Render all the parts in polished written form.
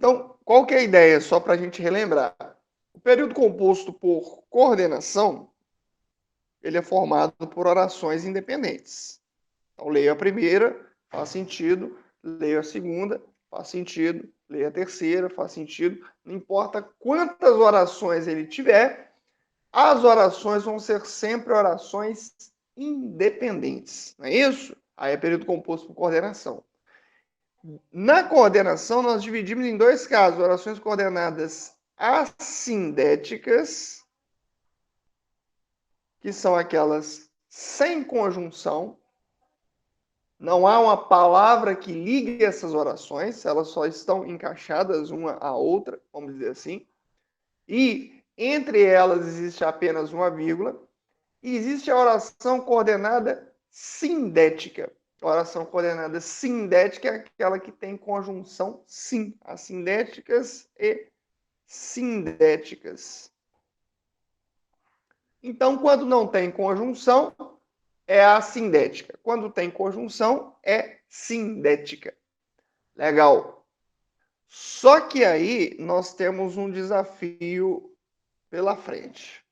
Então, qual que é a ideia? Só para a gente relembrar. O período composto por coordenação, ele é formado por orações independentes. Então, leio a primeira, faz sentido. Leio a segunda, faz sentido. Leio a terceira, faz sentido. Não importa quantas orações ele tiver, as orações vão ser sempre orações independentes. Não é isso? Aí é período composto por coordenação. Na coordenação, nós dividimos em dois casos: orações coordenadas assindéticas, que são aquelas sem conjunção. Não há uma palavra que ligue essas orações, elas só estão encaixadas uma à outra, vamos dizer assim. E entre elas existe apenas uma vírgula. E existe a oração coordenada sindética. A oração coordenada sindética é aquela que tem conjunção sim. Assindéticas e sindéticas. Então, quando não tem conjunção, é assindética. Quando tem conjunção, é sindética. Legal. Só que aí nós temos um desafio pela frente.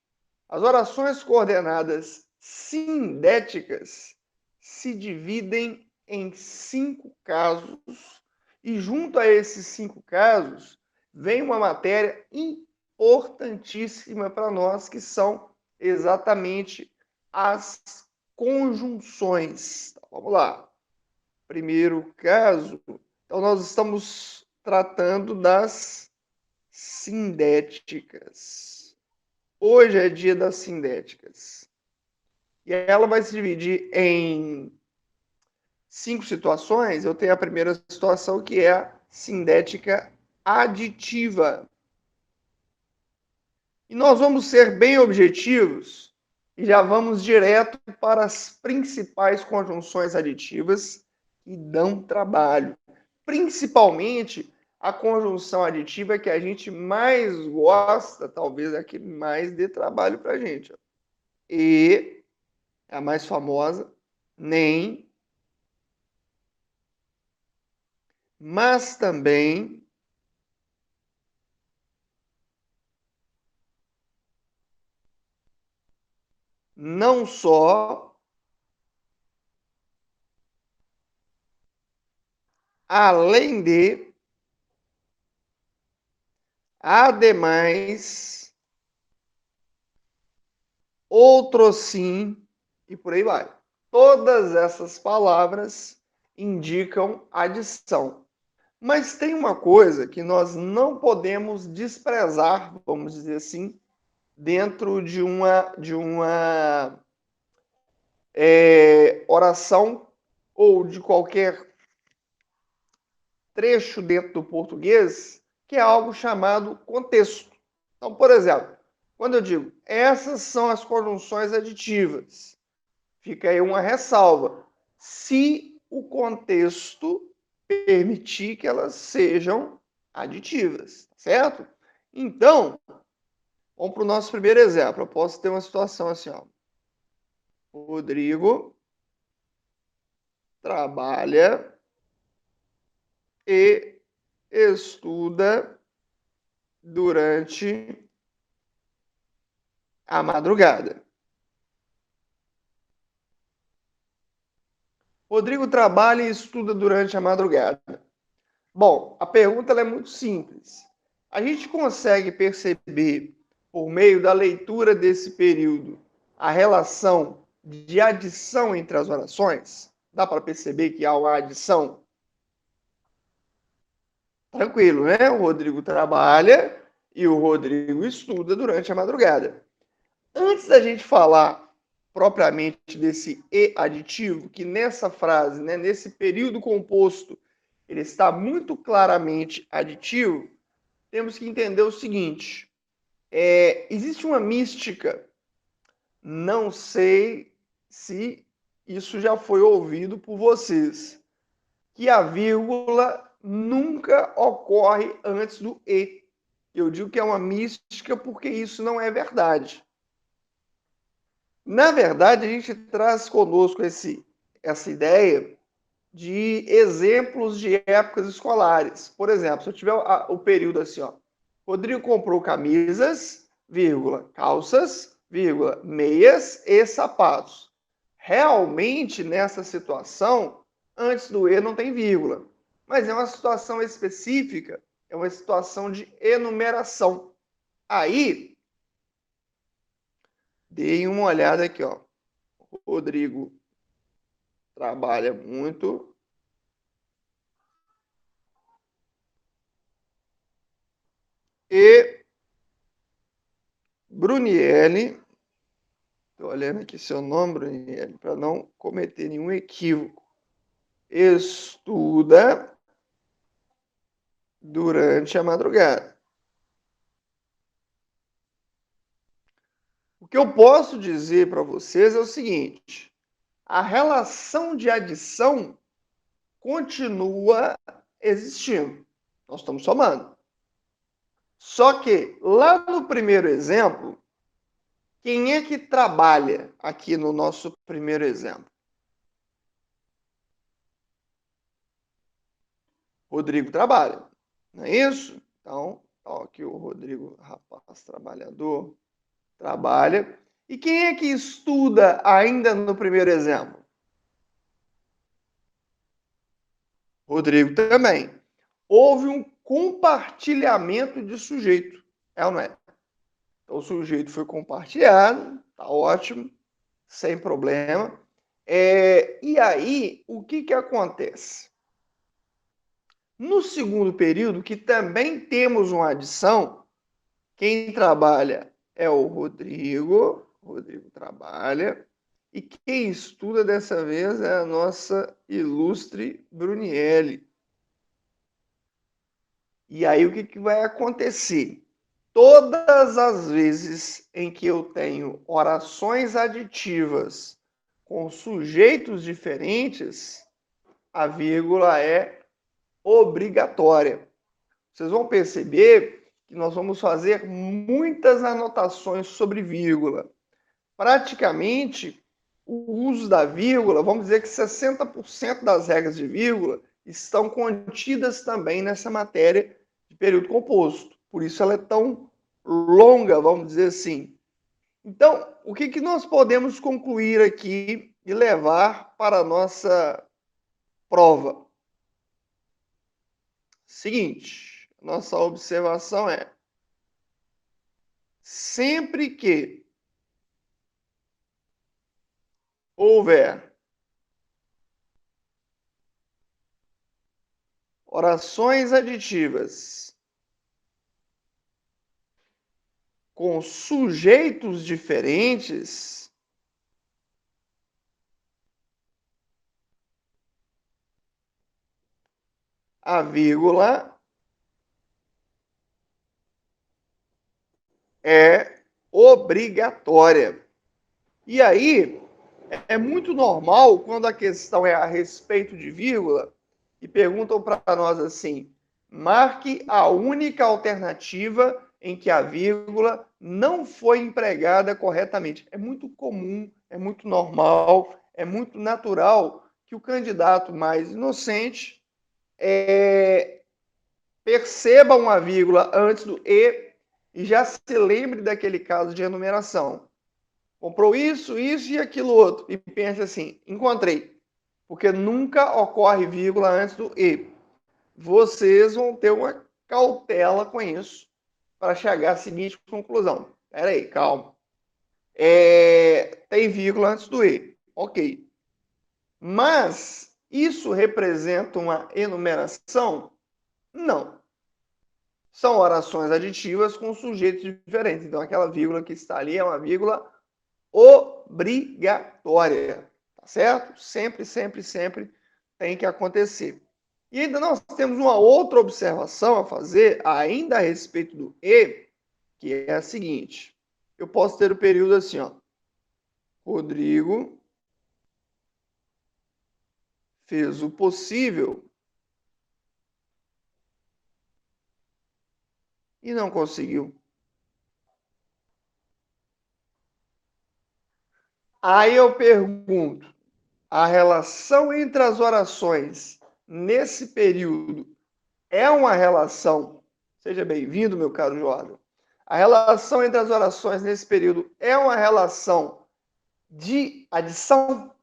As orações coordenadas sindéticas se dividem em 5 casos, e junto a esses 5 casos vem uma matéria importantíssima para nós, que são exatamente as conjunções. Então, vamos lá. Primeiro caso, então nós estamos tratando das sindéticas. Hoje é dia das sindéticas. E ela vai se dividir em 5 situações. Eu tenho a primeira situação, que é a sindética aditiva. E nós vamos ser bem objetivos e já vamos direto para as principais conjunções aditivas que dão trabalho. Principalmente a conjunção aditiva que a gente mais gosta, talvez é a que mais dê trabalho para a gente. E a mais famosa, nem, mas também, não só, além de, ademais, outro sim, e por aí vai. Todas essas palavras indicam adição. Mas tem uma coisa que nós não podemos desprezar, vamos dizer assim, dentro de uma oração ou de qualquer trecho dentro do português, que é algo chamado contexto. Então, por exemplo, quando eu digo essas são as conjunções aditivas, fica aí uma ressalva. Se o contexto permitir que elas sejam aditivas, certo? Então, vamos para o nosso primeiro exemplo. Eu posso ter uma situação assim, ó. Rodrigo trabalha e estuda durante a madrugada. Rodrigo trabalha e estuda durante a madrugada. Bom, a pergunta é muito simples. A gente consegue perceber, por meio da leitura desse período, a relação de adição entre as orações? Dá para perceber que há uma adição? Tranquilo, né? O Rodrigo trabalha e o Rodrigo estuda durante a madrugada. Antes da gente falar propriamente desse e aditivo, que nessa frase, né, nesse período composto, ele está muito claramente aditivo, temos que entender o seguinte: existe uma mística, não sei se isso já foi ouvido por vocês, que a vírgula nunca ocorre antes do e. Eu digo que é uma mística porque isso não é verdade. Na verdade, a gente traz conosco essa ideia de exemplos de épocas escolares. Por exemplo, se eu tiver o período assim, ó, Rodrigo comprou camisas, vírgula, calças, vírgula, meias e sapatos. Realmente, nessa situação, antes do E não tem vírgula. Mas é uma situação específica, é uma situação de enumeração. Aí, deem uma olhada aqui, ó. Rodrigo trabalha muito. E Brunielli, estou olhando aqui seu nome, Brunielli, para não cometer nenhum equívoco. Estuda durante a madrugada. O que eu posso dizer para vocês é o seguinte: a relação de adição continua existindo. Nós estamos somando. Só que lá no primeiro exemplo, quem é que trabalha aqui no nosso primeiro exemplo? Rodrigo trabalha, não é isso? Então, ó, aqui o Rodrigo, rapaz trabalhador, trabalha. E quem é que estuda ainda no primeiro exemplo? Rodrigo também. Houve um compartilhamento de sujeito, é ou não é? Então, o sujeito foi compartilhado, tá ótimo, sem problema. E aí, o que que acontece? No segundo período, que também temos uma adição, quem trabalha é o Rodrigo. Rodrigo trabalha. E quem estuda dessa vez é a nossa ilustre Brunielli. E aí o que, que vai acontecer? Todas as vezes em que eu tenho orações aditivas com sujeitos diferentes, a vírgula é obrigatória. Vocês vão perceber que nós vamos fazer muitas anotações sobre vírgula. Praticamente, o uso da vírgula, vamos dizer que 60% das regras de vírgula estão contidas também nessa matéria de período composto. Por isso ela é tão longa, vamos dizer assim. Então, o que, que nós podemos concluir aqui e levar para a nossa prova? Seguinte, nossa observação é: sempre que houver orações aditivas com sujeitos diferentes, a vírgula é obrigatória. E aí, é muito normal quando a questão é a respeito de vírgula e perguntam para nós assim: marque a única alternativa em que a vírgula não foi empregada corretamente. É muito comum, é muito normal, é muito natural que o candidato mais inocente perceba uma vírgula antes do e já se lembre daquele caso de enumeração. Comprou isso, isso e aquilo outro. E pensa assim, encontrei. Porque nunca ocorre vírgula antes do e. Vocês vão ter uma cautela com isso para chegar à seguinte conclusão. Espera aí, calma. Tem vírgula antes do e. Ok. Mas isso representa uma enumeração? Não. São orações aditivas com sujeitos diferentes. Então, aquela vírgula que está ali é uma vírgula obrigatória, tá certo? Sempre, sempre, sempre tem que acontecer. E ainda nós temos uma outra observação a fazer, ainda a respeito do e, que é a seguinte: eu posso ter o período assim, ó. Rodrigo fez o possível e não conseguiu. Aí eu pergunto: a relação entre as orações nesse período é uma relação, seja bem-vindo, meu caro Jordan, a relação entre as orações nesse período é uma relação de adição?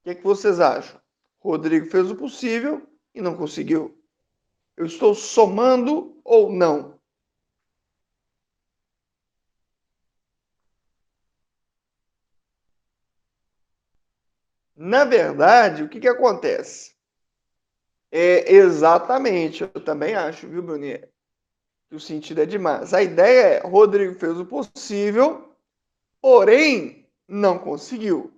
O que vocês acham? Rodrigo fez o possível e não conseguiu. Eu estou somando ou não? Na verdade, o que acontece? Exatamente, eu também acho, viu, Brunier? Que o sentido é demais. A ideia é, Rodrigo fez o possível, porém não conseguiu.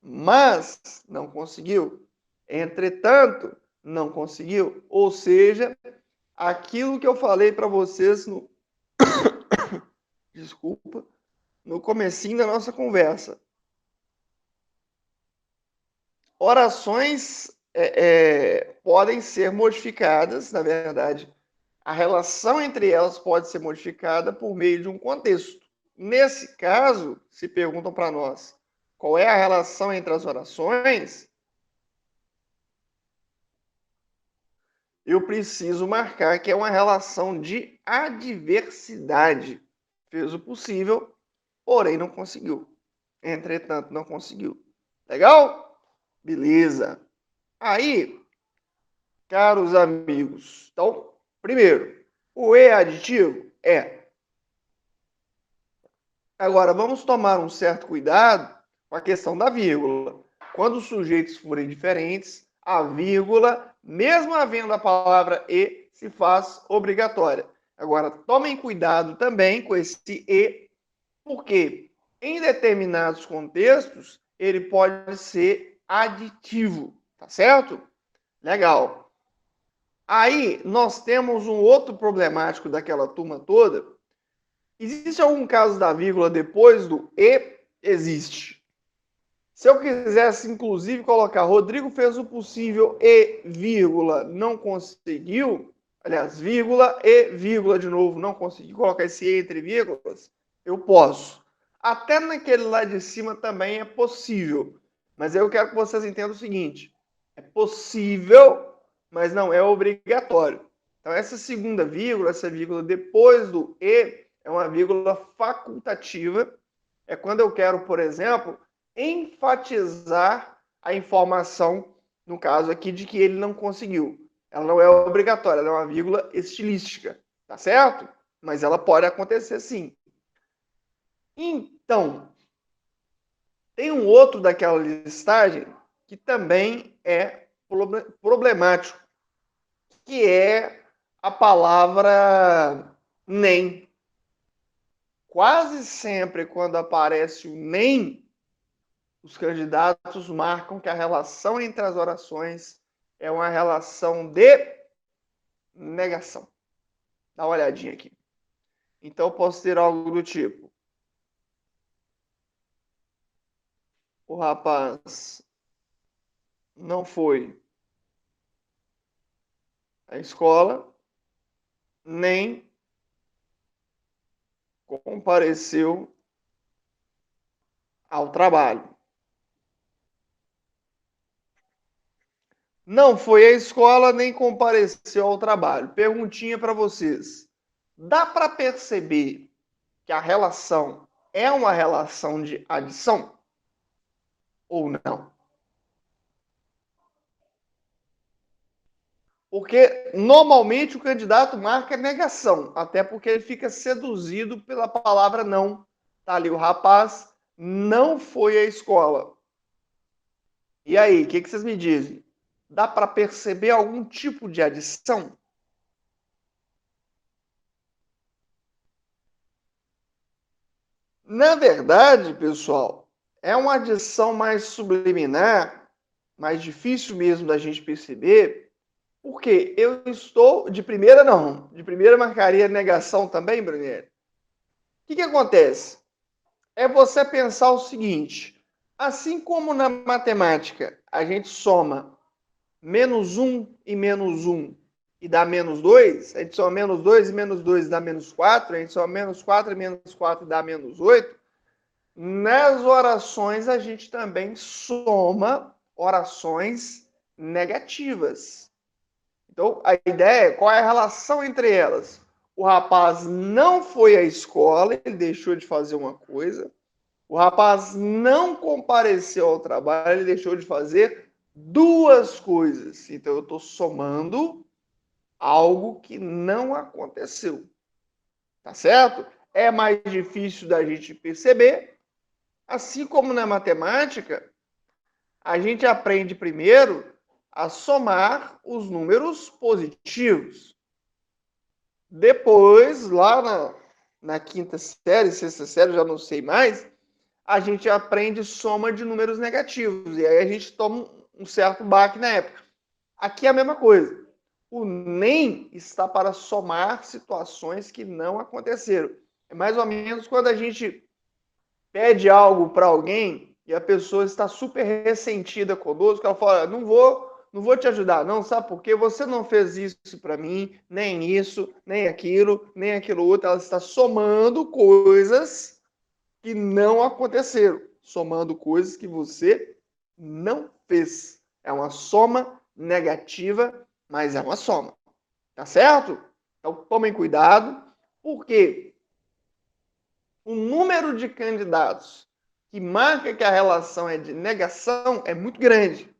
Mas não conseguiu. Entretanto, não conseguiu. Ou seja, aquilo que eu falei para vocês no desculpa, no comecinho da nossa conversa. Orações podem ser modificadas, na verdade. A relação entre elas pode ser modificada por meio de um contexto. Nesse caso, se perguntam para nós qual é a relação entre as orações, eu preciso marcar que é uma relação de adversidade. Fez o possível, porém não conseguiu. Entretanto, não conseguiu. Legal? Beleza. Aí, caros amigos, então, primeiro, o E aditivo é. Agora, vamos tomar um certo cuidado com a questão da vírgula. Quando os sujeitos forem diferentes, a vírgula, mesmo havendo a palavra E, se faz obrigatória. Agora, tomem cuidado também com esse E, porque em determinados contextos ele pode ser aditivo, tá certo? Legal. Aí nós temos um outro problemático daquela turma toda. Existe algum caso da vírgula depois do E? Existe. Se eu quisesse, inclusive, colocar Rodrigo fez o possível e vírgula não conseguiu, aliás, vírgula e vírgula de novo não consegui colocar esse E entre vírgulas, eu posso. Até naquele lá de cima também é possível. Mas eu quero que vocês entendam o seguinte: é possível, mas não é obrigatório. Então, essa segunda vírgula, essa vírgula depois do E, é uma vírgula facultativa. É quando eu quero, por exemplo, enfatizar a informação, no caso aqui, de que ele não conseguiu. Ela não é obrigatória, ela é uma vírgula estilística, tá certo? Mas ela pode acontecer sim. Então, tem um outro daquela listagem que também é problemático, que é a palavra nem. Quase sempre, quando aparece o nem, os candidatos marcam que a relação entre as orações é uma relação de negação. Dá uma olhadinha aqui. Então, eu posso ter algo do tipo: o rapaz não foi à escola, nem compareceu ao trabalho. Não foi à escola, nem compareceu ao trabalho. Perguntinha para vocês. Dá para perceber que a relação é uma relação de adição ou não? Porque normalmente o candidato marca negação, até porque ele fica seduzido pela palavra não. Tá ali, o rapaz não foi à escola. E aí, o que vocês me dizem? Dá para perceber algum tipo de adição? Na verdade, pessoal, é uma adição mais subliminar, mais difícil mesmo da gente perceber, porque eu estou, de primeira não, de primeira marcaria negação também, Brunieri. O que acontece? É você pensar o seguinte: assim como na matemática a gente soma menos um e dá menos 2, a gente soma menos 2 e menos 2 dá menos 4, a gente soma menos 4 e menos 4 dá menos 8. Nas orações, a gente também soma orações negativas. Então, a ideia é qual é a relação entre elas. O rapaz não foi à escola, ele deixou de fazer uma coisa. O rapaz não compareceu ao trabalho, ele deixou de fazer duas coisas. Então, eu estou somando algo que não aconteceu. Tá certo? É mais difícil da gente perceber. Assim como na matemática, a gente aprende primeiro a somar os números positivos. Depois, lá na quinta série, sexta série, já não sei mais, a gente aprende soma de números negativos. E aí a gente toma um certo baque na época. Aqui é a mesma coisa. O nem está para somar situações que não aconteceram. É mais ou menos quando a gente pede algo para alguém e a pessoa está super ressentida conosco, ela fala, não vou te ajudar, não, sabe por quê? Você não fez isso para mim, nem isso, nem aquilo outro. Ela está somando coisas que não aconteceram, somando coisas que você não fez. É uma soma negativa, mas é uma soma. Tá certo? Então tomem cuidado, porque o número de candidatos que marca que a relação é de negação é muito grande.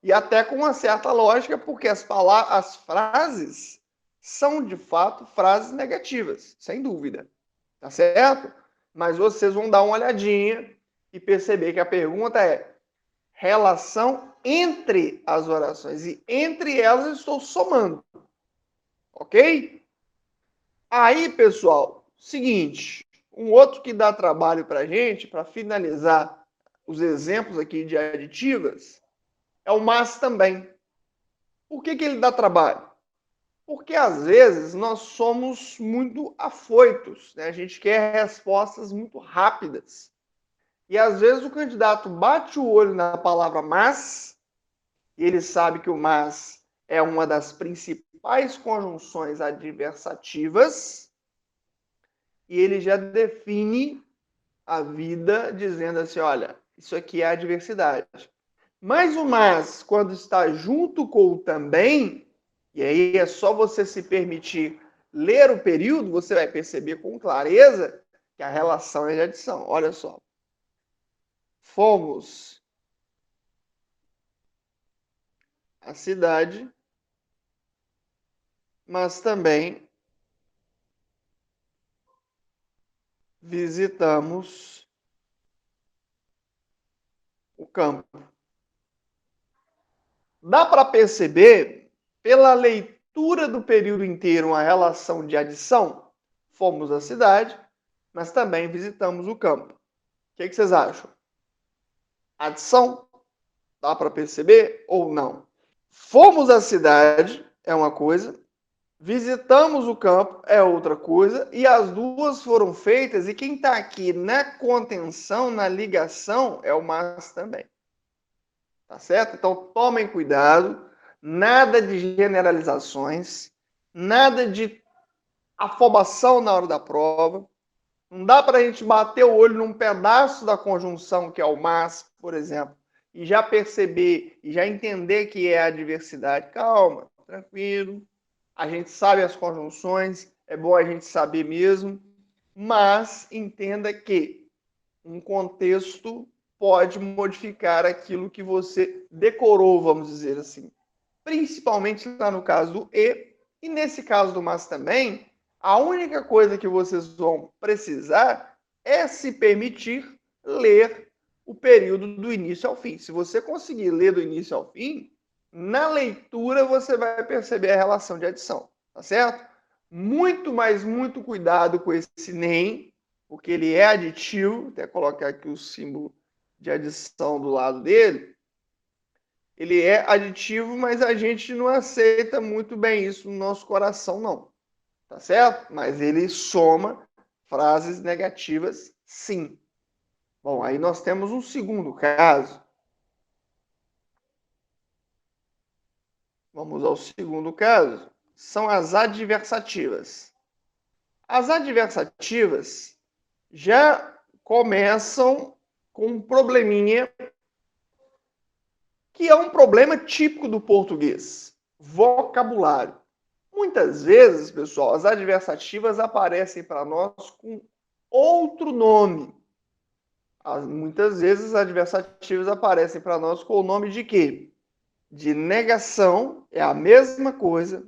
E até com uma certa lógica, porque as frases são de fato frases negativas, sem dúvida. Tá certo? Mas vocês vão dar uma olhadinha e perceber que a pergunta é relação entre as orações. E entre elas eu estou somando. Ok? Aí, pessoal, seguinte, um outro que dá trabalho para a gente, para finalizar os exemplos aqui de aditivas, é o mas também. Por que ele dá trabalho? Porque às vezes nós somos muito afoitos, né? A gente quer respostas muito rápidas. E às vezes o candidato bate o olho na palavra mas, e ele sabe que o mas é uma das principais conjunções adversativas, e ele já define a vida dizendo assim, olha, isso aqui é a adversidade. Mas o mas, quando está junto com o também, e aí é só você se permitir ler o período, você vai perceber com clareza que a relação é de adição. Olha só. Fomos à cidade, mas também visitamos o campo. Dá para perceber, pela leitura do período inteiro, uma relação de adição? Fomos à cidade, mas também visitamos o campo. O que vocês acham? Adição? Dá para perceber ou não? Fomos à cidade é uma coisa, visitamos o campo é outra coisa, e as duas foram feitas, e quem está aqui na contenção, na ligação, é o mas também. Tá certo? Então tomem cuidado, nada de generalizações, nada de afobação na hora da prova. Não dá para a gente bater o olho num pedaço da conjunção, que é o mas, por exemplo, e já perceber, e já entender que é a diversidade. Calma, tranquilo. A gente sabe as conjunções, é bom a gente saber mesmo, mas entenda que um contexto pode modificar aquilo que você decorou, vamos dizer assim. Principalmente lá no caso do e nesse caso do mas também, a única coisa que vocês vão precisar é se permitir ler o período do início ao fim. Se você conseguir ler do início ao fim, na leitura você vai perceber a relação de adição, tá certo? Muito, mas muito cuidado com esse nem, porque ele é aditivo. Vou até colocar aqui o símbolo de adição do lado dele. Ele é aditivo, mas a gente não aceita muito bem isso no nosso coração, não. Tá certo? Mas ele soma frases negativas, sim. Bom, aí nós temos um segundo caso. Vamos ao segundo caso. São as adversativas. As adversativas já começam com um probleminha que é um problema típico do português: vocabulário. Muitas vezes, pessoal, as adversativas aparecem para nós com outro nome. Muitas vezes as adversativas aparecem para nós com o nome de quê? De negação, é a mesma coisa.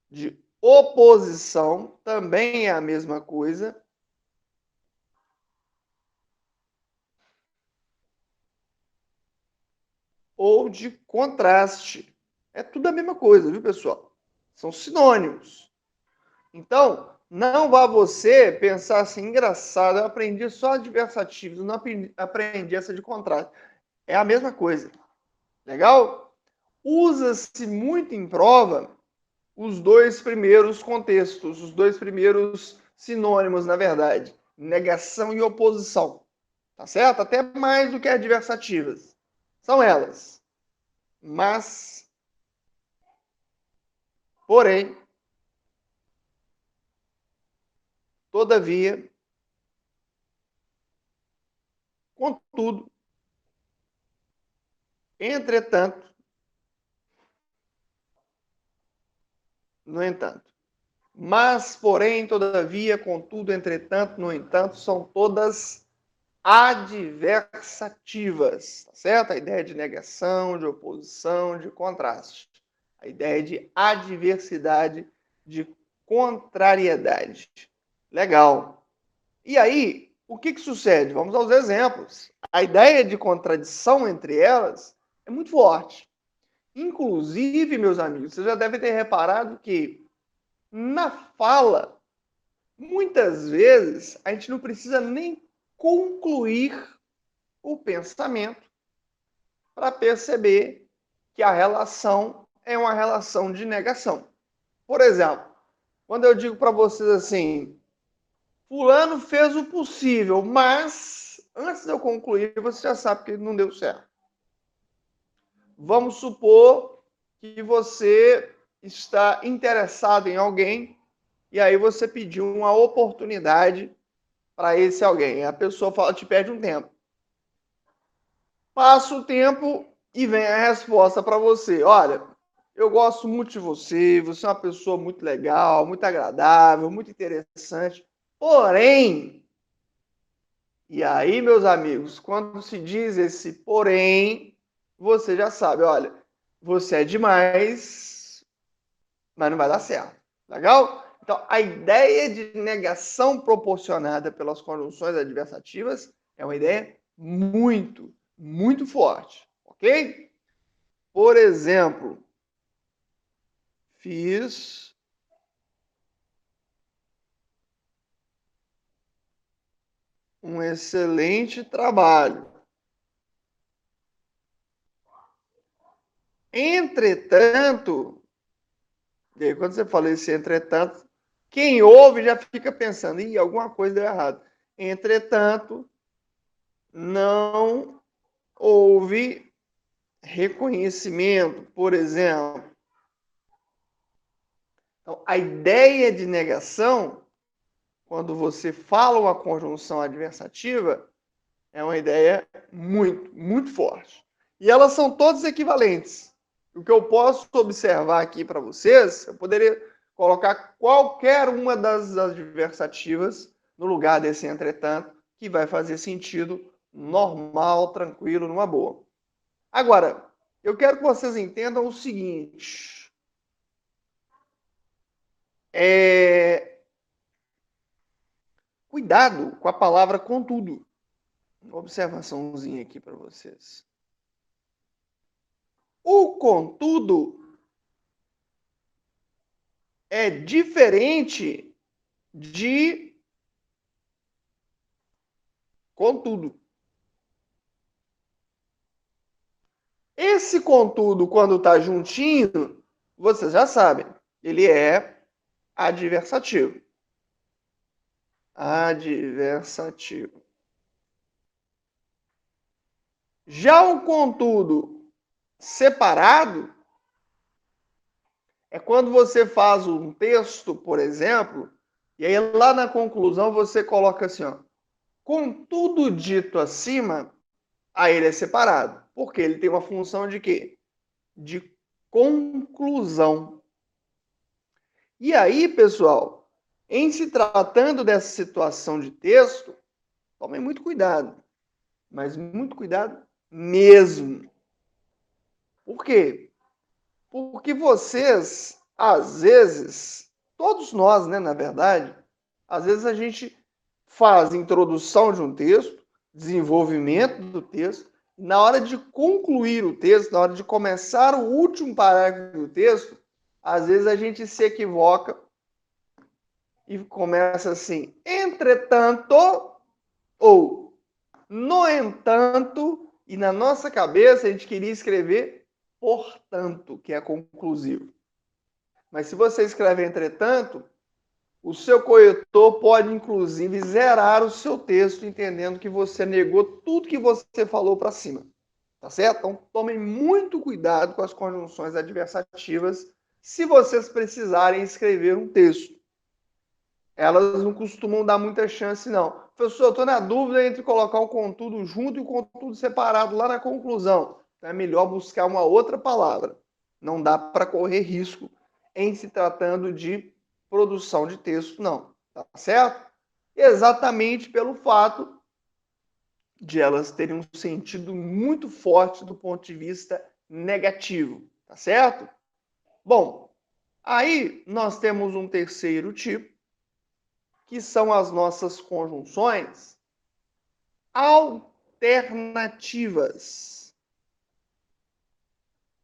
De oposição, também é a mesma coisa. Ou de contraste. É tudo a mesma coisa, viu, pessoal? São sinônimos. Então, não vá você pensar assim, engraçado, eu aprendi só adversativos, não aprendi essa de contraste. É a mesma coisa. Legal? Usa-se muito em prova os dois primeiros contextos, os dois primeiros sinônimos, na verdade. Negação e oposição. Tá certo? Até mais do que adversativas. São elas. Mas, porém, todavia, contudo, entretanto, no entanto. Mas, porém, todavia, contudo, entretanto, no entanto, são todas adversativas, tá certo? A ideia de negação, de oposição, de contraste. A ideia de adversidade, de contrariedade. Legal. E aí, o que sucede? Vamos aos exemplos. A ideia de contradição entre elas é muito forte. Inclusive, meus amigos, vocês já devem ter reparado que na fala, muitas vezes, a gente não precisa nem concluir o pensamento para perceber que a relação é uma relação de negação. Por exemplo, quando eu digo para vocês assim, fulano fez o possível, mas antes de eu concluir, você já sabe que não deu certo. Vamos supor que você está interessado em alguém e aí você pediu uma oportunidade para esse alguém. A pessoa fala, te pede um tempo. Passa o tempo e vem a resposta para você. Olha, eu gosto muito de você, você é uma pessoa muito legal, muito agradável, muito interessante. Porém, e aí, meus amigos, quando se diz esse porém, você já sabe, olha, você é demais, mas não vai dar certo. Legal? Então, a ideia de negação proporcionada pelas conjunções adversativas é uma ideia muito forte, ok? Por exemplo, fiz um excelente trabalho. Entretanto, e aí quando você fala esse entretanto, quem ouve já fica pensando, ih, alguma coisa deu errado. Entretanto, não houve reconhecimento, por exemplo. Então, a ideia de negação, quando você fala uma conjunção adversativa, é uma ideia muito forte. E elas são todas equivalentes. O que eu posso observar aqui para vocês, eu poderia colocar qualquer uma das adversativas no lugar desse entretanto, que vai fazer sentido normal, tranquilo, numa boa. Agora, eu quero que vocês entendam o seguinte. Cuidado com a palavra contudo. Uma observaçãozinha aqui para vocês. O contudo é diferente de contudo. Esse contudo, quando está juntinho, vocês já sabem, ele é adversativo. Adversativo. Já o contudo separado é quando você faz um texto, por exemplo, e aí lá na conclusão você coloca assim, ó, Com tudo dito acima, aí ele é separado. Porque ele tem uma função de quê? De conclusão. E aí, pessoal, em se tratando dessa situação de texto, tomem muito cuidado. Mas muito cuidado mesmo. Por quê? Porque vocês, às vezes, todos nós, né, na verdade, às vezes a gente faz introdução de um texto, desenvolvimento do texto, e na hora de concluir o texto, na hora de começar o último parágrafo do texto, às vezes a gente se equivoca e começa assim, entretanto, ou no entanto, e na nossa cabeça a gente queria escrever portanto, que é conclusivo. Mas se você escreve entretanto, o seu corretor pode, inclusive, zerar o seu texto, entendendo que você negou tudo que você falou para cima. Tá certo? Então, tomem muito cuidado com as conjunções adversativas se vocês precisarem escrever um texto. Elas não costumam dar muita chance, não. Professor, eu estou na dúvida entre colocar o contudo junto e o contudo separado lá na conclusão. Então, é melhor buscar uma outra palavra. Não dá para correr risco em se tratando de produção de texto, não. Tá certo? Exatamente pelo fato de elas terem um sentido muito forte do ponto de vista negativo. Tá certo? Bom, aí nós temos um terceiro tipo, que são as nossas conjunções alternativas.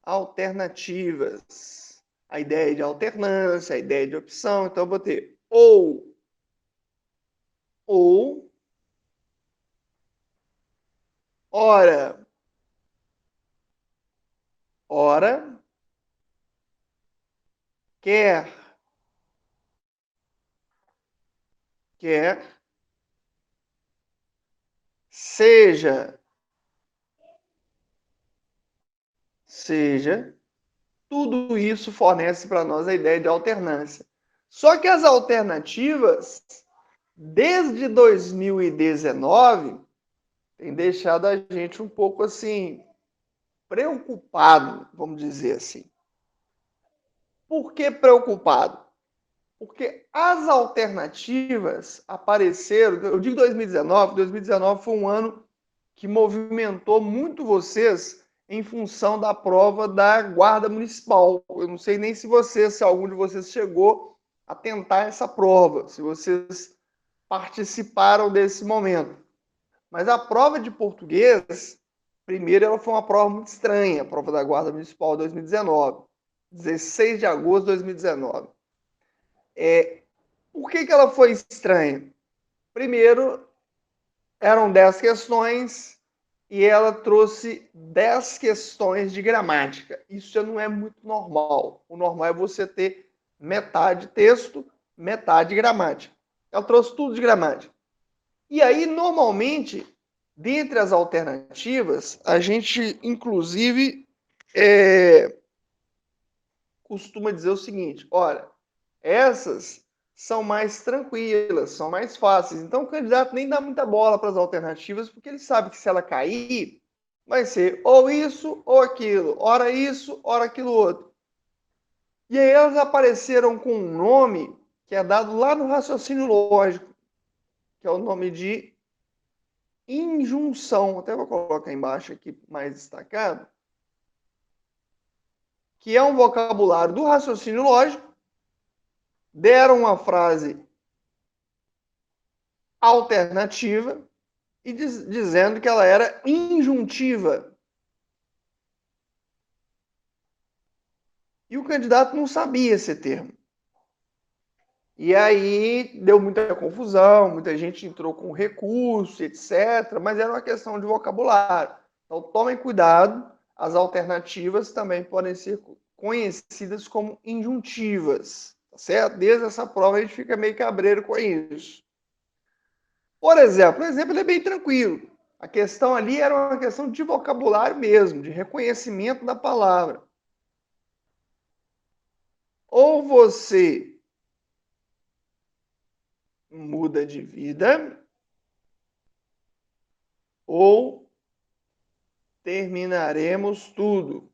Alternativas. A ideia de alternância, a ideia de opção. Então, eu vou ter ou, ora, ora, quer, quer, seja, seja. Tudo isso fornece para nós a ideia de alternância. Só que as alternativas, desde 2019, têm deixado a gente um pouco assim, preocupado, vamos dizer assim. Por que preocupado? Porque as alternativas apareceram, eu digo 2019 foi um ano que movimentou muito vocês em função da prova da Guarda Municipal. Eu não sei nem se vocês, se algum de vocês chegou a tentar essa prova, se vocês participaram desse momento. Mas a prova de português, primeiro, ela foi uma prova muito estranha, a prova da Guarda Municipal 2019, 16 de agosto de 2019. Por que ela foi estranha? Primeiro, eram 10 questões e ela trouxe 10 questões de gramática. Isso já não é muito normal. O normal é você ter metade texto, metade gramática. Ela trouxe tudo de gramática. E aí, normalmente, dentre as alternativas, a gente, inclusive, costuma dizer o seguinte: olha, essas são mais tranquilas, são mais fáceis. Então, o candidato nem dá muita bola para as alternativas, porque ele sabe que se ela cair, vai ser ou isso ou aquilo, ora isso, ora aquilo outro. E aí elas apareceram com um nome que é dado lá no raciocínio lógico, que é o nome de injunção. Até vou colocar embaixo aqui mais destacado, que é um vocabulário do raciocínio lógico. Deram uma frase alternativa e dizendo que ela era injuntiva. E o candidato não sabia esse termo. E aí deu muita confusão, muita gente entrou com recurso, etc. Mas era uma questão de vocabulário. Então tomem cuidado, as alternativas também podem ser conhecidas como injuntivas. Tá certo? Desde essa prova a gente fica meio cabreiro com isso. Por exemplo, o exemplo é bem tranquilo. A questão ali era uma questão de vocabulário mesmo, de reconhecimento da palavra. Ou você muda de vida, ou terminaremos tudo.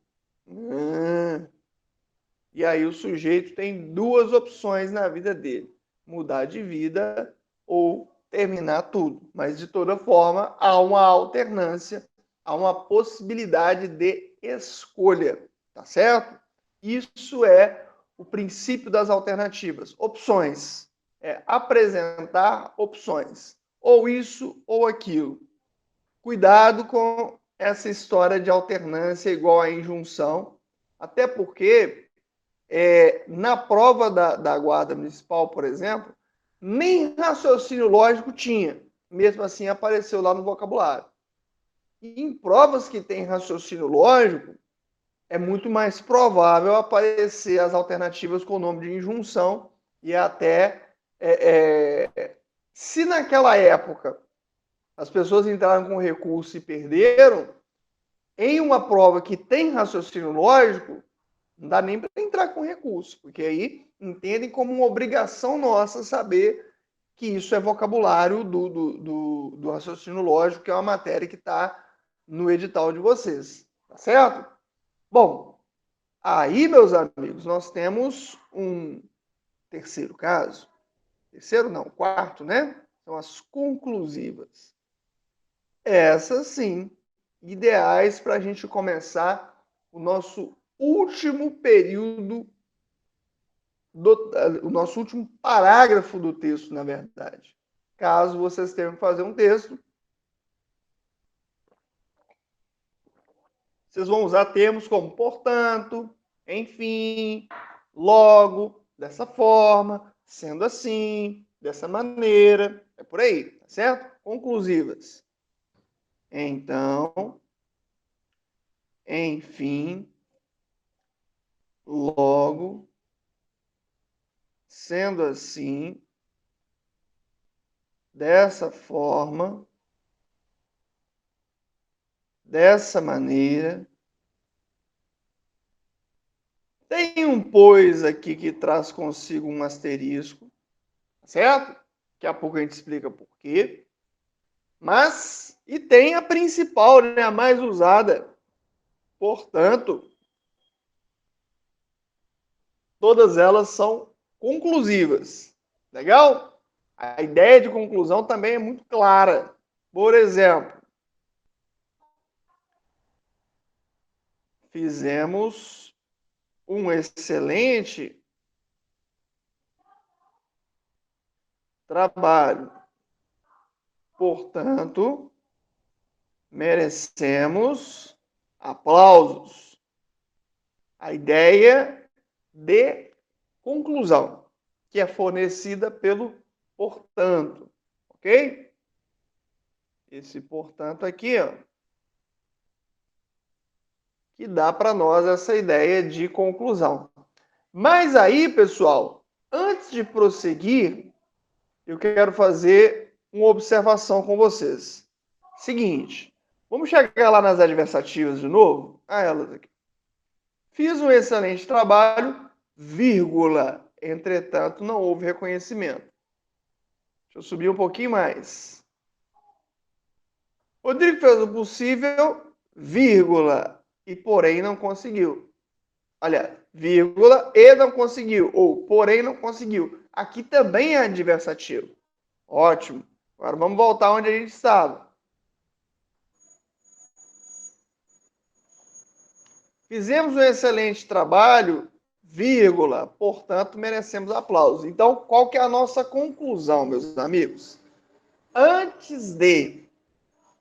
E aí o sujeito tem duas opções na vida dele: mudar de vida ou terminar tudo. Mas de toda forma, há uma alternância, há uma possibilidade de escolha, tá certo? Isso é o princípio das alternativas. Opções. É apresentar opções. Ou isso ou aquilo. Cuidado com essa história de alternância igual a injunção, até porque na prova da Guarda Municipal, por exemplo, nem raciocínio lógico tinha. Mesmo assim, apareceu lá no vocabulário. E em provas que tem raciocínio lógico, é muito mais provável aparecer as alternativas com o nome de injunção e até se naquela época as pessoas entraram com recurso e perderam, em uma prova que tem raciocínio lógico, não dá nem para entrar com recurso, porque aí entendem como uma obrigação nossa saber que isso é vocabulário do raciocínio lógico, que é uma matéria que está no edital de vocês. Tá certo? Bom, aí, meus amigos, nós temos um terceiro caso. Terceiro não, quarto, né? São as conclusivas. Essas sim, ideais para a gente começar o nosso último período, o nosso último parágrafo do texto, na verdade. Caso vocês tenham que fazer um texto, vocês vão usar termos como portanto, enfim, logo, dessa forma, sendo assim, dessa maneira, é por aí, tá certo? Conclusivas. Então, enfim, logo, sendo assim, dessa forma, dessa maneira. Tem um pois aqui que traz consigo um asterisco, certo? Daqui a pouco a gente explica por quê. Mas, e tem a principal, né, a mais usada. Portanto, todas elas são conclusivas. Legal? A ideia de conclusão também é muito clara. Por exemplo, fizemos um excelente trabalho. Portanto, merecemos aplausos. A ideia de conclusão, que é fornecida pelo portanto, ok? Esse portanto aqui, ó, que dá para nós essa ideia de conclusão. Mas aí, pessoal, antes de prosseguir, eu quero fazer uma observação com vocês. Seguinte, vamos chegar lá nas adversativas de novo? Elas aqui. Fiz um excelente trabalho, vírgula. Entretanto, não houve reconhecimento. Deixa eu subir um pouquinho mais. Rodrigo fez o possível, vírgula, e porém não conseguiu. Olha, vírgula, e não conseguiu, ou porém não conseguiu. Aqui também é adversativo. Ótimo. Agora vamos voltar onde a gente estava. Fizemos um excelente trabalho, vírgula, portanto merecemos aplausos. Então, qual que é a nossa conclusão, meus amigos? Antes de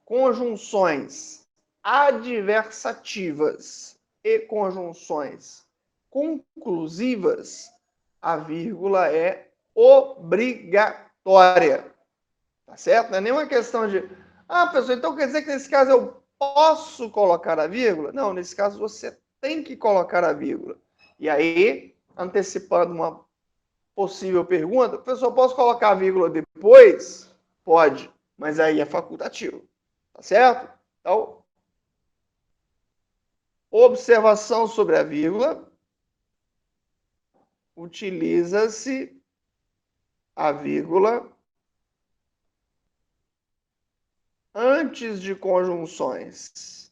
conjunções adversativas e conjunções conclusivas, a vírgula é obrigatória. Tá certo? Não é nenhuma questão de, professor, então quer dizer que nesse caso eu posso colocar a vírgula? Não, nesse caso você tem que colocar a vírgula. E aí, antecipando uma possível pergunta, professor, posso colocar a vírgula depois? Pode, mas aí é facultativo. Tá certo? Então, observação sobre a vírgula. Utiliza-se a vírgula antes de conjunções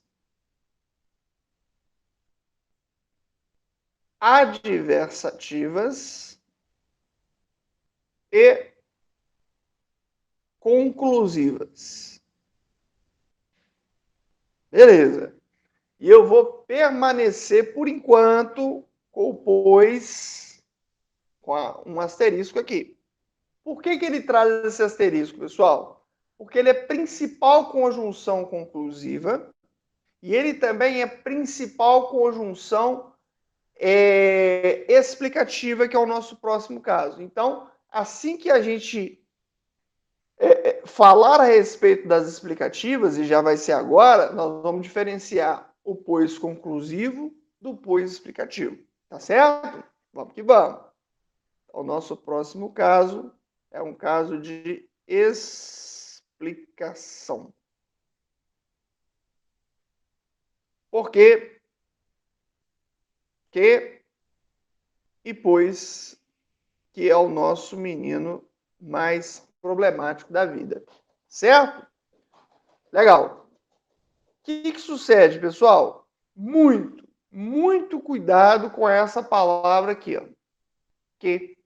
adversativas e conclusivas. Beleza. E eu vou permanecer, por enquanto, com o pois, com um asterisco aqui. Por que ele traz esse asterisco, pessoal? Porque ele é principal conjunção conclusiva e ele também é principal conjunção explicativa, que é o nosso próximo caso. Então, assim que a gente falar a respeito das explicativas, e já vai ser agora, nós vamos diferenciar o pois conclusivo do pois explicativo. Tá certo? Vamos que vamos. O nosso próximo caso é um caso de explicação. Por quê? Que e pois que é o nosso menino mais problemático da vida. Certo? Legal. O que sucede, pessoal? Muito cuidado com essa palavra aqui, ó. Que.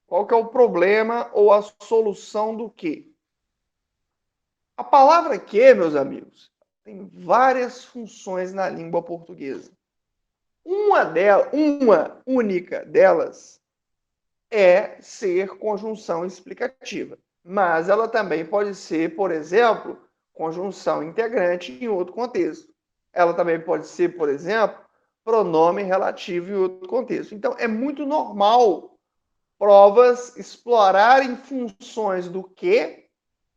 Qual que é o problema ou a solução do que? A palavra que, meus amigos, tem várias funções na língua portuguesa. Uma única delas é ser conjunção explicativa. Mas ela também pode ser, por exemplo, conjunção integrante em outro contexto. Ela também pode ser, por exemplo, pronome relativo em outro contexto. Então, é muito normal provas explorarem funções do que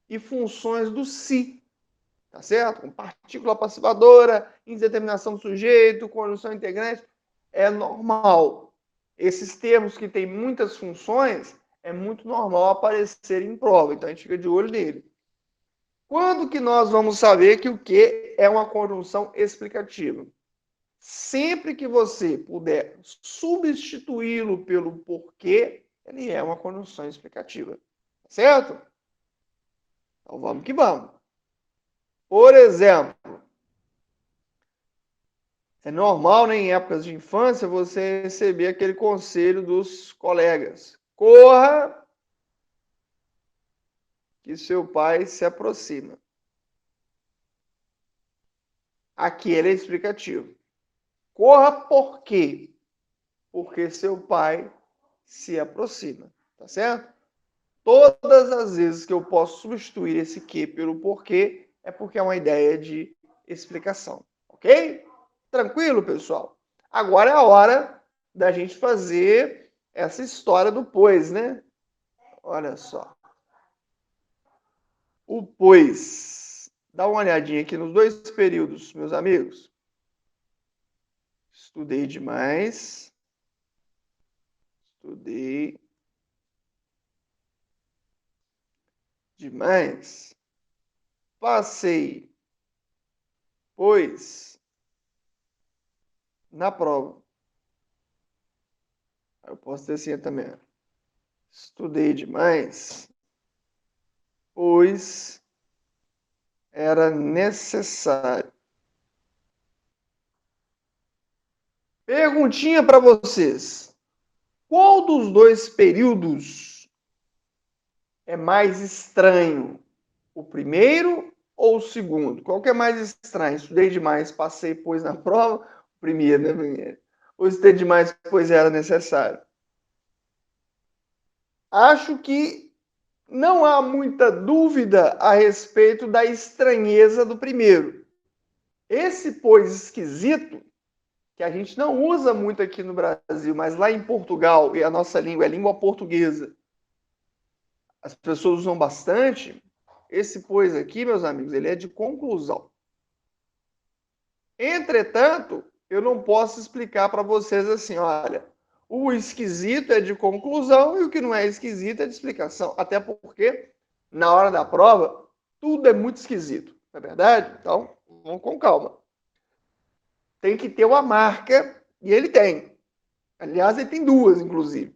e funções do se. Tá certo? Com partícula passivadora, indeterminação do sujeito, conjunção integrante, é normal. Esses termos que têm muitas funções, é muito normal aparecer em prova, então a gente fica de olho nele. Quando que nós vamos saber que o que é uma conjunção explicativa? Sempre que você puder substituí-lo pelo porquê, ele é uma conjunção explicativa. Certo? Então vamos que vamos. Por exemplo, é normal, né, em épocas de infância, você receber aquele conselho dos colegas. Corra, que seu pai se aproxima. Aqui ele é explicativo. Corra por quê? Porque seu pai se aproxima. Tá certo? Todas as vezes que eu posso substituir esse que pelo porquê, é porque é uma ideia de explicação. Ok? Tranquilo, pessoal? Agora é a hora da gente fazer essa história do pois, né? Olha só. O pois. Dá uma olhadinha aqui nos dois períodos, meus amigos. Estudei demais. Estudei demais. Passei, pois, na prova. Eu posso ter assim também. Estudei demais, pois era necessário. Perguntinha para vocês. Qual dos dois períodos é mais estranho? O primeiro ou o segundo? Qual que é mais estranho? Estudei demais, passei, pois na prova. O primeiro, né, primeiro? Ou estudei demais, pois era necessário? Acho que não há muita dúvida a respeito da estranheza do primeiro. Esse pois esquisito, que a gente não usa muito aqui no Brasil, mas lá em Portugal, e a nossa língua é língua portuguesa, as pessoas usam bastante. Esse pois aqui, meus amigos, ele é de conclusão. Entretanto, eu não posso explicar para vocês assim, olha, o esquisito é de conclusão e o que não é esquisito é de explicação. Até porque, na hora da prova, tudo é muito esquisito, não é verdade? Então, vamos com calma. Tem que ter uma marca, e ele tem. Aliás, ele tem duas, inclusive.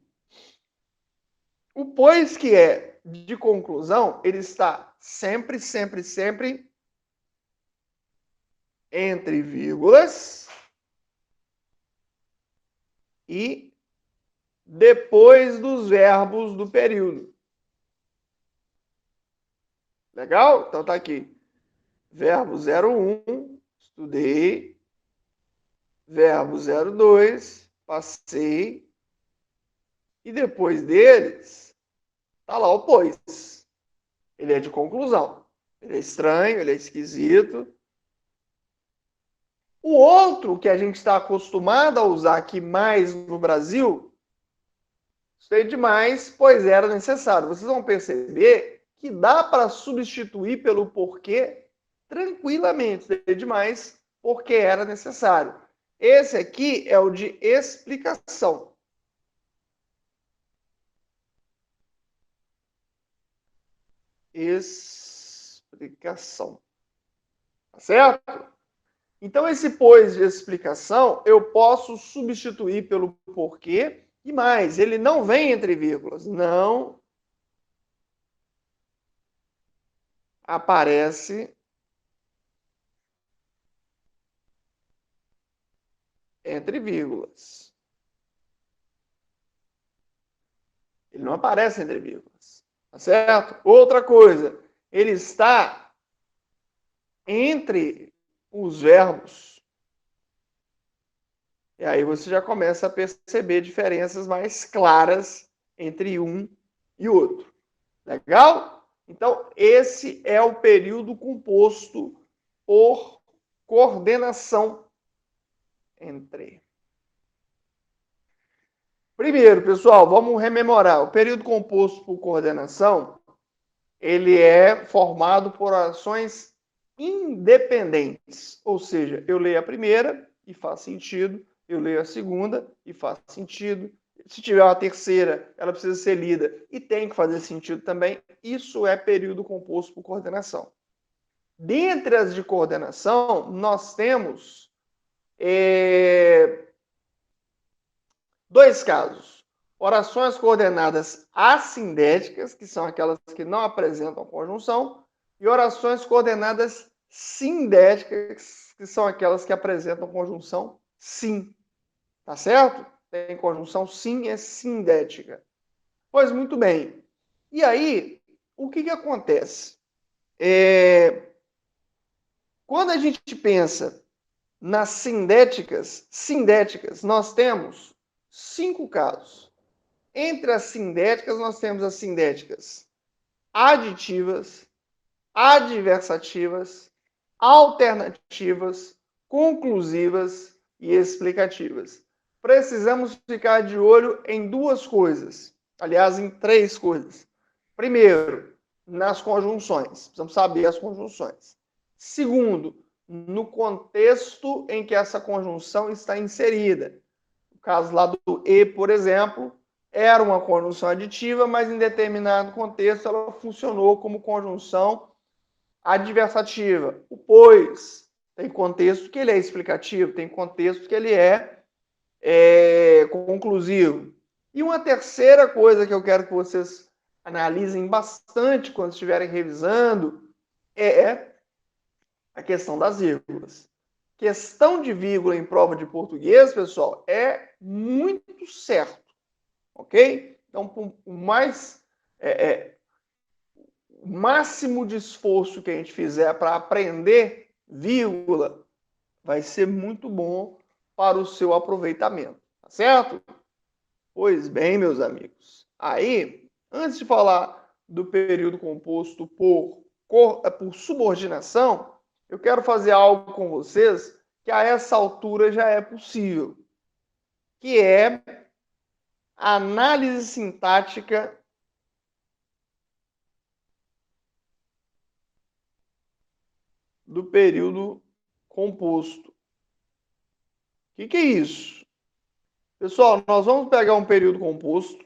O pois que é de conclusão, ele está sempre entre vírgulas e depois dos verbos do período. Legal? Então tá aqui. Verbo 01, estudei. Verbo 02, passei. E depois deles, tá lá o pois. Ele é de conclusão. Ele é estranho, ele é esquisito. O outro que a gente está acostumado a usar aqui mais no Brasil, sei demais, pois era necessário. Vocês vão perceber que dá para substituir pelo porquê tranquilamente. Sei demais, porque era necessário. Esse aqui é o de explicação. Explicação. Tá certo? Então, esse pois de explicação, eu posso substituir pelo porquê e mais, ele não vem entre vírgulas, não aparece entre vírgulas. Ele não aparece entre vírgulas, tá certo? Outra coisa, ele está entre os verbos. E aí você já começa a perceber diferenças mais claras entre um e outro. Legal? Então, esse é o período composto por coordenação entre. Primeiro, pessoal, vamos rememorar. O período composto por coordenação, ele é formado por orações independentes. Ou seja, eu leio a primeira e faz sentido, eu leio a segunda e faz sentido. Se tiver uma terceira, ela precisa ser lida e tem que fazer sentido também. Isso é período composto por coordenação. Dentre as de coordenação, nós temos dois casos. Orações coordenadas assindéticas, que são aquelas que não apresentam conjunção, e orações coordenadas sindéticas, que são aquelas que apresentam conjunção sim. Tá certo? Tem conjunção sim, é sindética. Pois muito bem. E aí, o que acontece? Quando a gente pensa nas sindéticas, nós temos 5 casos. Entre as sindéticas, nós temos as sindéticas aditivas, adversativas, alternativas, conclusivas e explicativas. Precisamos ficar de olho em 2 coisas. Aliás, em 3 coisas. Primeiro, nas conjunções. Precisamos saber as conjunções. Segundo, no contexto em que essa conjunção está inserida. No caso lá do e, por exemplo, era uma conjunção aditiva, mas em determinado contexto ela funcionou como conjunção adversativa. O pois tem contexto que ele é explicativo, tem contexto que ele é conclusivo. E uma terceira coisa que eu quero que vocês analisem bastante quando estiverem revisando é a questão das vírgulas. Questão de vírgula em prova de português, pessoal, é muito certo, ok? Então, o máximo de esforço que a gente fizer para aprender vírgula vai ser muito bom para o seu aproveitamento, tá certo? Pois bem, meus amigos. Aí, antes de falar do período composto por subordinação, eu quero fazer algo com vocês que a essa altura já é possível, que é a análise sintática do período composto. O que é isso? Pessoal, nós vamos pegar um período composto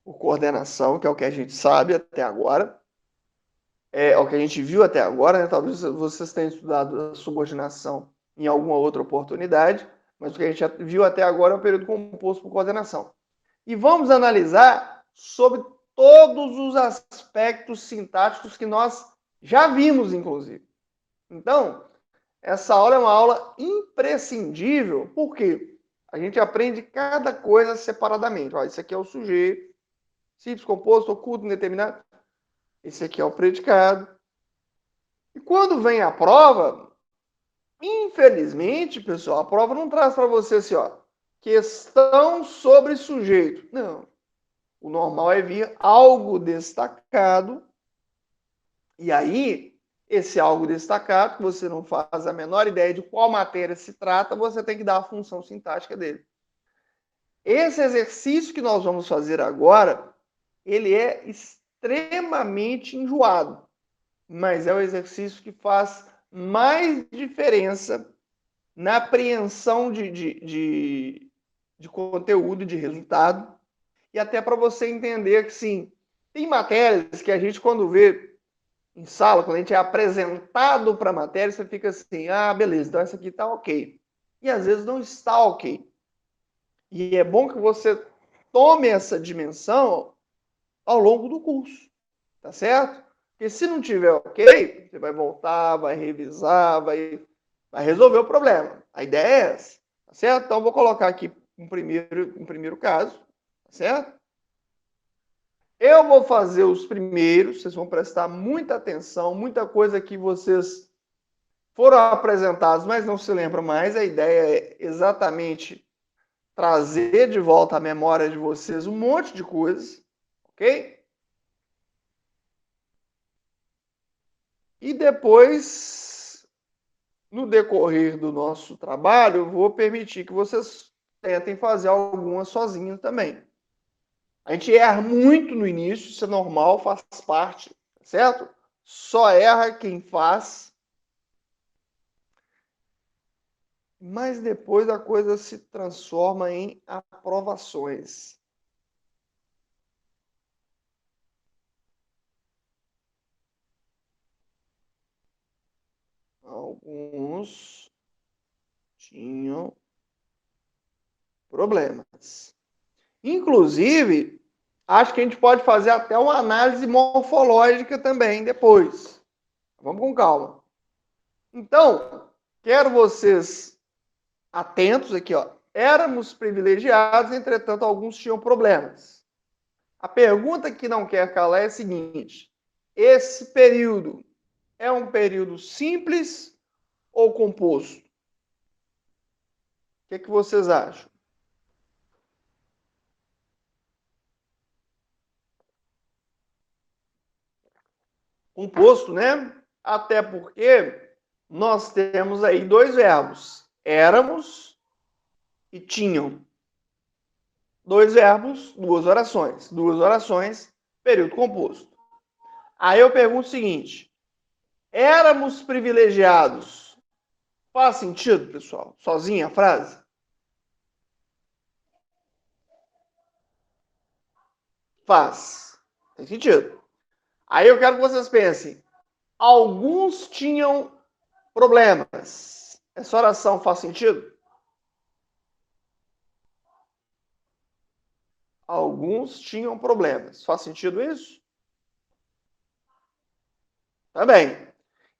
por coordenação, que é o que a gente sabe até agora, é o que a gente viu até agora, né? Talvez vocês tenham estudado a subordinação em alguma outra oportunidade, mas o que a gente viu até agora é um período composto por coordenação. E vamos analisar sobre todos os aspectos sintáticos que nós já vimos, inclusive. Então, essa aula é uma aula imprescindível, porque a gente aprende cada coisa separadamente. Ó, isso aqui é o sujeito, simples, composto, oculto, indeterminado. Esse aqui é o predicado. E quando vem a prova, infelizmente, pessoal, a prova não traz para você assim, ó, questão sobre sujeito. Não. O normal é vir algo destacado. E aí, esse algo destacado, que você não faz a menor ideia de qual matéria se trata, você tem que dar a função sintática dele. Esse exercício que nós vamos fazer agora, ele é extremamente enjoado, mas é o exercício que faz mais diferença na apreensão de conteúdo, de resultado, e até para você entender que, sim, tem matérias que a gente, quando vê em sala, quando a gente é apresentado para a matéria, você fica assim, ah, beleza, então essa aqui está ok. E às vezes não está ok. E é bom que você tome essa dimensão ao longo do curso, tá certo? Porque se não tiver ok, você vai voltar, vai revisar, vai resolver o problema. A ideia é essa, tá certo? Então, vou colocar aqui um primeiro caso, tá certo? Eu vou fazer os primeiros, vocês vão prestar muita atenção, muita coisa que vocês foram apresentados, mas não se lembram mais. A ideia é exatamente trazer de volta à memória de vocês um monte de coisas, ok? E depois, no decorrer do nosso trabalho, eu vou permitir que vocês tentem fazer algumas sozinhos também. A gente erra muito no início, isso é normal, faz parte, certo? Só erra quem faz, mas depois a coisa se transforma em aprovações. Alguns tinham problemas. Inclusive, acho que a gente pode fazer até uma análise morfológica também depois. Vamos com calma. Então, quero vocês atentos aqui, ó. Éramos privilegiados, entretanto, alguns tinham problemas. A pergunta que não quer calar é a seguinte: esse período é um período simples ou composto? O que vocês acham? Composto, né? Até porque nós temos aí dois verbos: éramos e tinham. Dois verbos, duas orações. Duas orações, período composto. Aí eu pergunto o seguinte: éramos privilegiados. Faz sentido, pessoal? Sozinha a frase? Faz. Tem sentido. Aí eu quero que vocês pensem: alguns tinham problemas. Essa oração faz sentido? Alguns tinham problemas. Faz sentido isso? Tá bem.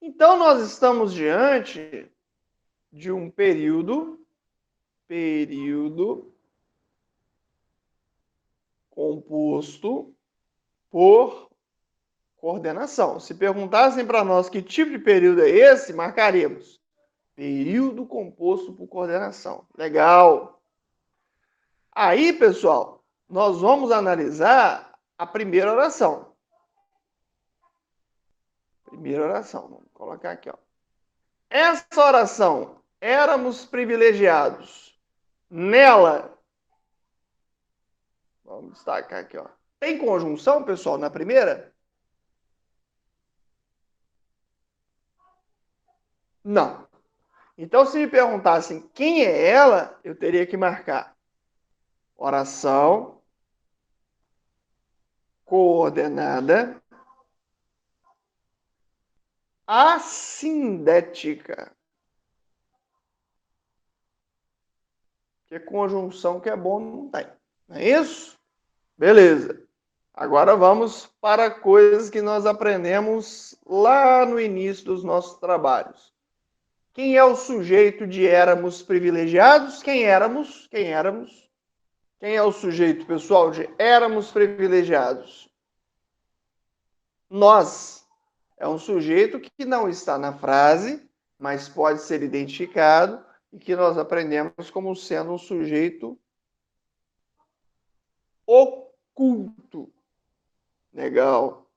Então, nós estamos diante de um período composto por coordenação. Se perguntassem para nós que tipo de período é esse, marcaríamos período composto por coordenação. Legal. Aí, pessoal, nós vamos analisar a primeira oração. Primeira oração. Vamos colocar aqui, ó. Essa oração, éramos privilegiados. Nela, vamos destacar aqui, ó. Tem conjunção, pessoal, na primeira? Não. Então, se me perguntassem quem é ela, eu teria que marcar oração coordenada assindética. Porque conjunção que é bom não tem. Não é isso? Beleza. Agora vamos para coisas que nós aprendemos lá no início dos nossos trabalhos. Quem é o sujeito de éramos privilegiados? Quem éramos? Quem éramos? Quem é o sujeito, pessoal, de éramos privilegiados? Nós. É um sujeito que não está na frase, mas pode ser identificado e que nós aprendemos como sendo um sujeito oculto. Legal.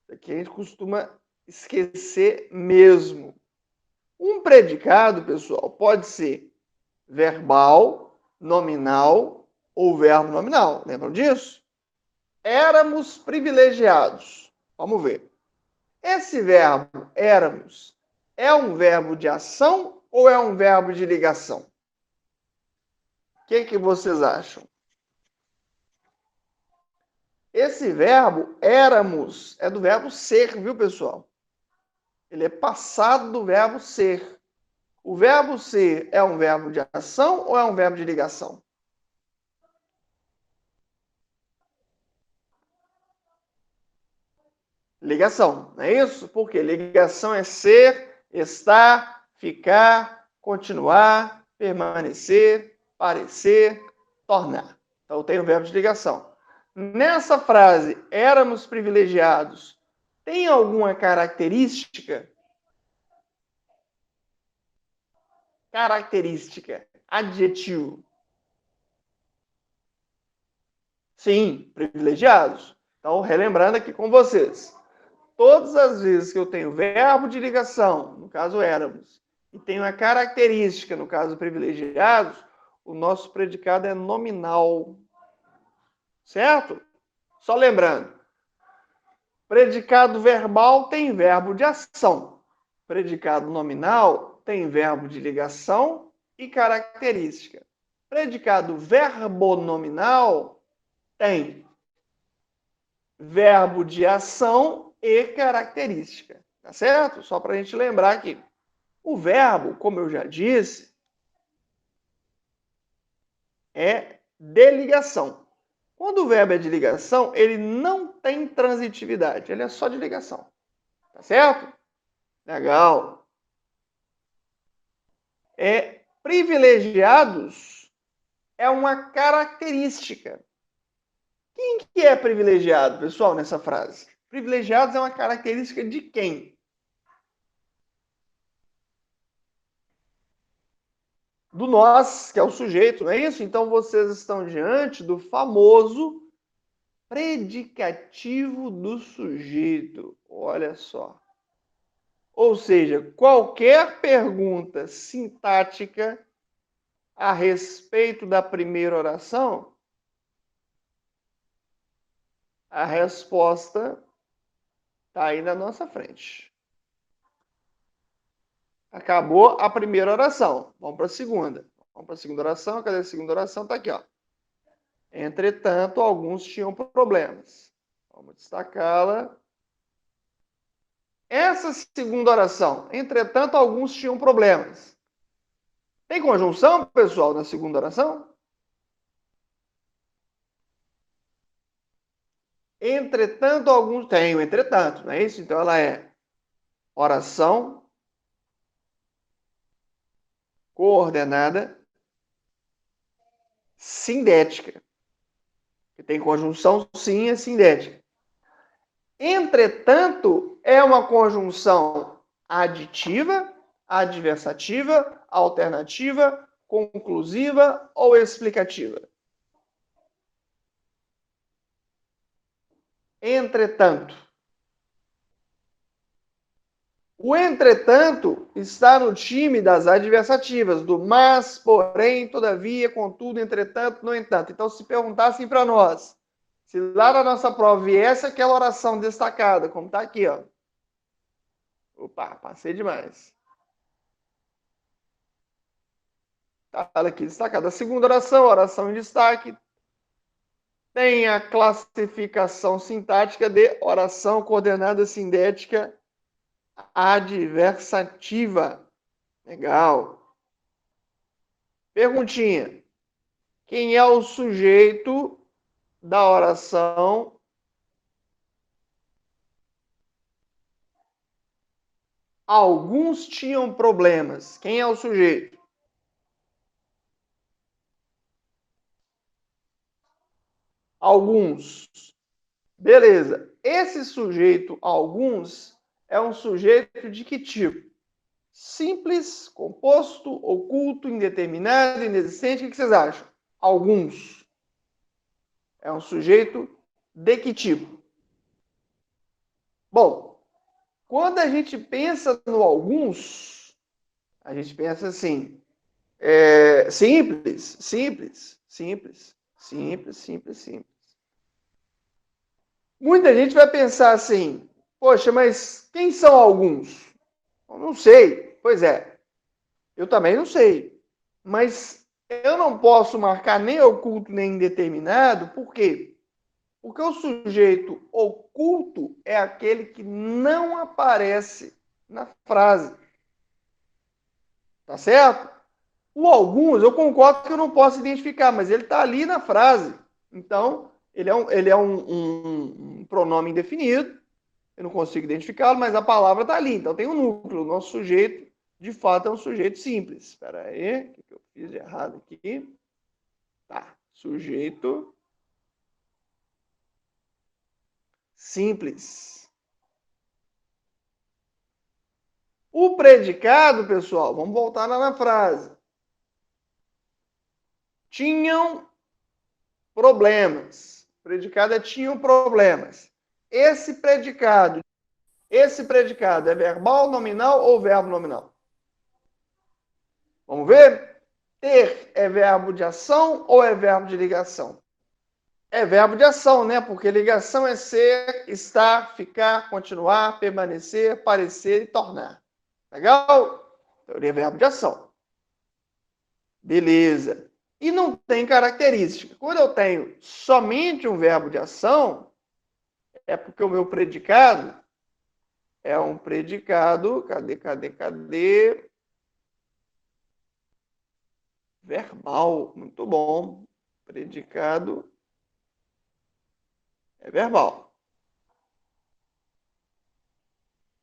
Isso aqui a gente costuma esquecer mesmo. Um predicado, pessoal, pode ser verbal, nominal ou verbo nominal. Lembram disso? Éramos privilegiados. Vamos ver. Esse verbo éramos é um verbo de ação ou é um verbo de ligação? O que vocês acham? Esse verbo éramos é do verbo ser, viu, pessoal? Ele é passado do verbo ser. O verbo ser é um verbo de ação ou é um verbo de ligação? Ligação, não é isso? Porque ligação é ser, estar, ficar, continuar, permanecer, parecer, tornar. Então tem o verbo de ligação. Nessa frase, éramos privilegiados, tem alguma característica? Característica, adjetivo. Sim, privilegiados. Então, relembrando aqui com vocês. Todas as vezes que eu tenho verbo de ligação, no caso éramos, e tenho a característica, no caso privilegiados, o nosso predicado é nominal. Certo? Só lembrando, predicado verbal tem verbo de ação. Predicado nominal tem verbo de ligação e característica. Predicado verbonominal tem verbo de ação e característica. Tá certo? Só para a gente lembrar aqui. O verbo, como eu já disse, é de ligação. Quando o verbo é de ligação, ele não tem transitividade, ele é só de ligação. Tá certo? Legal. Privilegiados é uma característica. Quem que é privilegiado, pessoal, nessa frase? Privilegiados é uma característica de quem? Do nós, que é o sujeito, não é isso? Então vocês estão diante do famoso predicativo do sujeito. Olha só. Ou seja, qualquer pergunta sintática a respeito da primeira oração, a resposta está aí na nossa frente. Acabou a primeira oração. Vamos para a segunda. Vamos para a segunda oração. Cadê a segunda oração? Está aqui, ó. Entretanto, alguns tinham problemas. Vamos destacá-la. Essa segunda oração, entretanto, alguns tinham problemas. Tem conjunção, pessoal, na segunda oração? Entretanto, alguns têm o entretanto, não é isso? Então, ela é oração coordenada sindética. Que tem conjunção, sim, é sindética. Entretanto, é uma conjunção aditiva, adversativa, alternativa, conclusiva ou explicativa? Entretanto. O entretanto está no time das adversativas, do mas, porém, todavia, contudo, entretanto, no entanto. Então, se perguntassem para nós, se lá na nossa prova viesse aquela oração destacada, como está aqui, ó. Opa, passei demais. Está aqui destacada. A segunda oração, oração em destaque, tem a classificação sintática de oração coordenada sindética adversativa. Legal. Perguntinha. Quem é o sujeito da oração Alguns tinham problemas. Quem é o sujeito? Alguns. Beleza. Esse sujeito, alguns, é um sujeito de que tipo? Simples, composto, oculto, indeterminado, inexistente. O que vocês acham? Alguns. É um sujeito de que tipo? Bom, quando a gente pensa no alguns, a gente pensa assim, simples, simples, simples, simples, simples, simples. Muita gente vai pensar assim, poxa, mas quem são alguns? Eu não sei. Pois é, eu também não sei. Mas eu não posso marcar nem oculto nem indeterminado, por quê? Porque o sujeito oculto é aquele que não aparece na frase. Tá certo? O alguns, eu concordo que eu não posso identificar, mas ele está ali na frase. Então, ele é um pronome indefinido, eu não consigo identificá-lo, mas a palavra está ali. Então, tem um núcleo. O nosso sujeito, de fato, é um sujeito simples. Espera aí, o que eu fiz de errado aqui? Tá, sujeito simples. O predicado, pessoal, vamos voltar lá na frase. Tinham problemas. O predicado é tinham problemas. Esse predicado é verbal, nominal ou verbo nominal? Vamos ver? Ter é verbo de ação ou é verbo de ligação? É verbo de ação, né? Porque ligação é ser, estar, ficar, continuar, permanecer, parecer e tornar. Legal? Teoria é verbo de ação. Beleza. E não tem característica. Quando eu tenho somente um verbo de ação, é porque o meu predicado é um predicado. Cadê? Verbal. Muito bom. Predicado é verbal.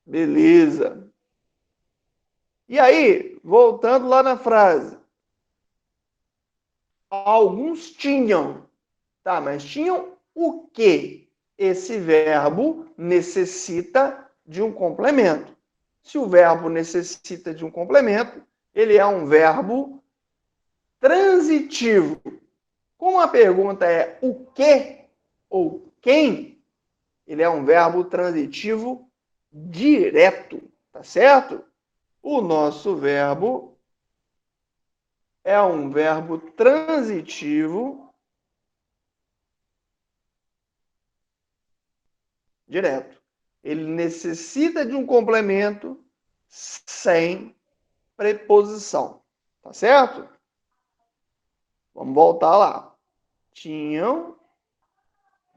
Beleza. E aí, voltando lá na frase. Alguns tinham. Tá, mas tinham o quê? Esse verbo necessita de um complemento. Se o verbo necessita de um complemento, ele é um verbo transitivo. Como a pergunta é o que ou quem, ele é um verbo transitivo direto, tá certo? O nosso verbo é um verbo transitivo direto. Ele necessita de um complemento sem preposição, tá certo? Vamos voltar lá. Tinham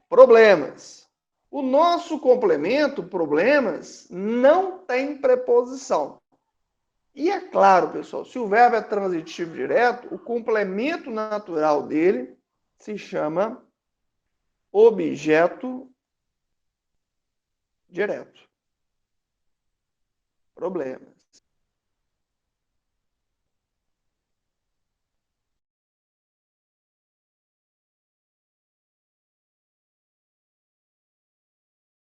problemas. O nosso complemento, problemas, não tem preposição. E é claro, pessoal, se o verbo é transitivo direto, o complemento natural dele se chama objeto direto. Problemas.